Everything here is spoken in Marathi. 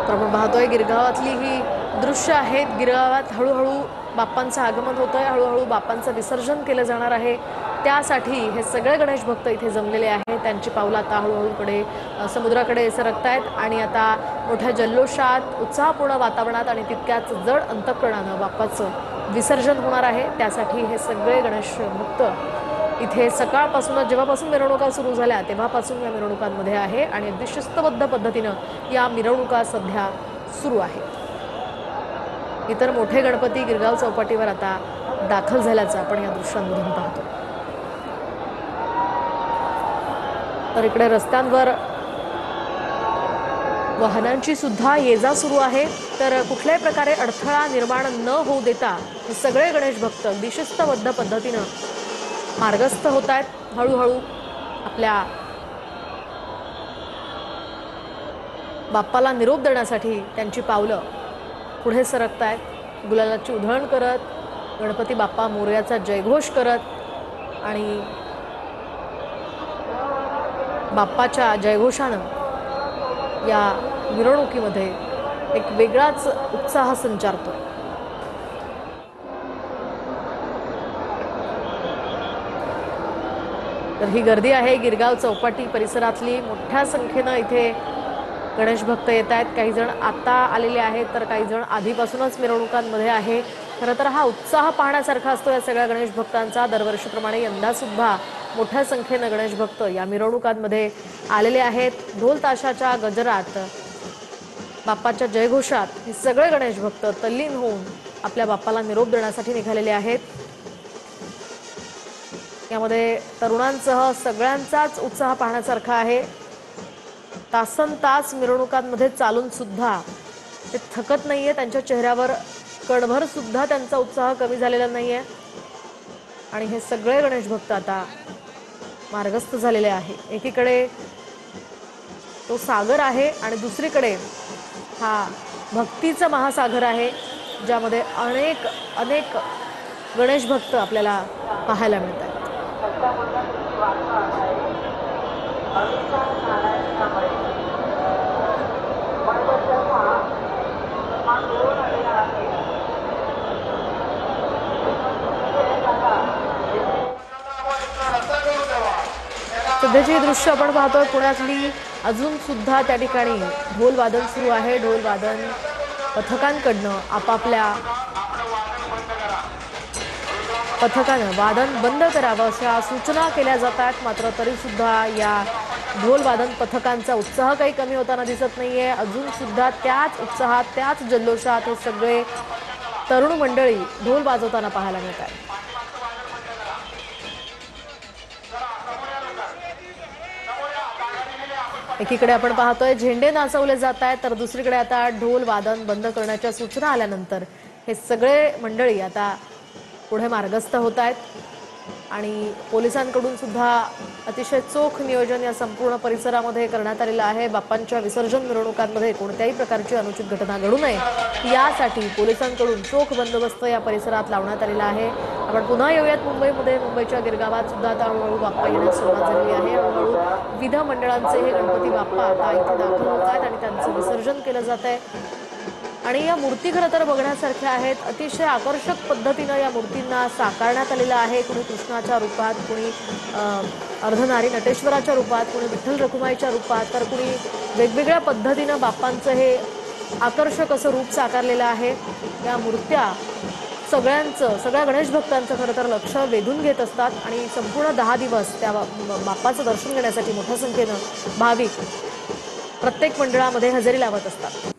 तर आपण पाहतोय गिरगावातली ही दृश्य आहेत। गिरगावात हळूहळू बाप्पांचं आगमन होतंय, हळूहळू बाप्पांचं विसर्जन केलं जाणार आहे। त्यासाठी हे सगळे गणेश भक्त इथे जमलेले आहेत। त्यांची पावलं आता हळूहळूकडे समुद्राकडे सरकतायत आणि आता मोठ्या जल्लोषात उत्साहपूर्ण वातावरणात आणि तितक्याच जड अंतःकरणानं बाप्पाचं विसर्जन होणार आहे। त्यासाठी हे सगळे गणेश भक्त इथे सकाळपासूनच जेव्हापासून मिरवणुका सुरू झाल्या तेव्हापासून या मिरवणुकांमध्ये आहे आणि अगदी शिस्तबद्ध पद्धतीनं या मिरवणुका सध्या सुरू आहेत। इतर मोठे गणपती गिरगाव चौपाटीवर आता दाखल झाल्याचं आपण या दृश्यांमधून पाहतो। तर इकडे रस्त्यांवर वाहनांची सुद्धा ये-जा सुरू आहे। तर कुठल्याही प्रकारे अडथळा निर्माण न होऊ देता हे सगळे गणेश भक्त अगदी शिस्तबद्ध पद्धतीनं मार्गस्थ होत आहेत। हळूहळू आपल्या बाप्पाला निरोप देण्यासाठी त्यांची पावलं पुढे सरकत आहेत। गुलालाची उधळण करत गणपती बाप्पा मोरयाचा जयघोष करत आणि बाप्पाच्या जयघोषानं या मिरवणुकीमध्ये एक वेगळाच उत्साह संचारतो। तर ही गर्दी आहे गिरगाव चौपाटी परिसरातली। मोठ्या संख्येनं इथे गणेश भक्त येत आहेत। काही जण आता आलेले आहेत तर काही जण आधीपासूनच मिरवणुकांमध्ये आहे। खरं तर हा उत्साह पाहण्यासारखा असतो या सगळ्या गणेश भक्तांचा। दरवर्षीप्रमाणे यंदा सुद्धा मोठ्या संख्येनं गणेश भक्त या मिरवणुकांमध्ये आलेले आहेत। ढोल ताशाच्या गजरात बाप्पाच्या जयघोषात हे सगळे गणेश भक्त तल्लीन होऊन आपल्या बाप्पाला निरोप देण्यासाठी निघालेले आहेत। यामध्ये तरुणांसह सगळ्यांचाच उत्साह पाहण्यासारखा आहे। तासनतास मिरवणुकांमध्ये चालून सुद्धा ते थकत नाहीये। त्यांच्या चेहऱ्यावर कणभर सुद्धा त्यांचा उत्साह कमी झालेला नाहीये आणि हे सगळे गणेश भक्त आता मार्गस्थ झालेले आहे। एकीकडे तो सागर आहे आणि दुसरीकडे हा भक्तीचा महासागर आहे, ज्यामध्ये अनेक अनेक गणेश भक्त आपल्याला पाहायला मिळतात। सध्याची दृश्य आपण पाहतोय पुण्यातली। अजून सुद्धा त्या ठिकाणी ढोल वादन सुरू आहे। ढोल वादन पथकांकडनं आपापल्या पथकानं वादन बंद करावं अशा सूचना केल्या जात आहेत। मात्र तरी सुद्धा या ढोल वादन पथकांचा उत्साह काही कमी होताना दिसत नाहीये। अजून सुद्धा त्याच उत्साहात त्याच जल्लोषात हे सगळे तरुण मंडळी ढोल वाजवताना पाहायला मिळत आहेत। एकीकडे आपण पाहतोय झेंडे नाचवले जात आहेत तर दुसरीकडे आता ढोल वादन बंद करण्याच्या सूचना आल्यानंतर हे सगळे मंडळी आता पुढे मार्गस्थ होत आहेत आणि पोलिसांकडून सुद्धा अतिशय चोख नियोजन या संपूर्ण परिसरामध्ये करण्यात आलेलं आहे। बाप्पांच्या विसर्जन मिरवणुकांमध्ये कोणत्याही प्रकारची अनुचित घटना घडू नये यासाठी पोलिसांकडून चोख बंदोबस्त या परिसरात लावण्यात आलेला आहे। आपण पुन्हा येऊयात मुंबईमध्ये। मुंबईच्या गिरगावात सुद्धा आता हळूहळू बाप्पा येण्यास सुरुवात झालेली आहे। हळूहळू विविध मंडळांचे हे गणपती बाप्पा आता इथे दाखल होत आहेत आणि त्यांचं विसर्जन केलं जात आहे आणि या मूर्ती खरं तर बघण्यासारख्या आहेत। अतिशय आकर्षक पद्धतीनं या मूर्तींना साकारण्यात आलेलं आहे। कुणी कृष्णाच्या रूपात, कुणी अर्धनारी नटेश्वराच्या रूपात, कुणी विठ्ठल रखुमाईच्या रूपात, तर कुणी वेगवेगळ्या पद्धतीनं बाप्पांचं हे आकर्षक असं रूप साकारलेलं आहे। या मूर्त्या सगळ्या गणेश भक्तांचं खरं तर लक्ष वेधून घेत असतात आणि संपूर्ण 10 दिवस त्या बाप्पाचं दर्शन घेण्यासाठी मोठ्या संख्येनं भाविक प्रत्येक मंडळामध्ये हजेरी लावत असतात।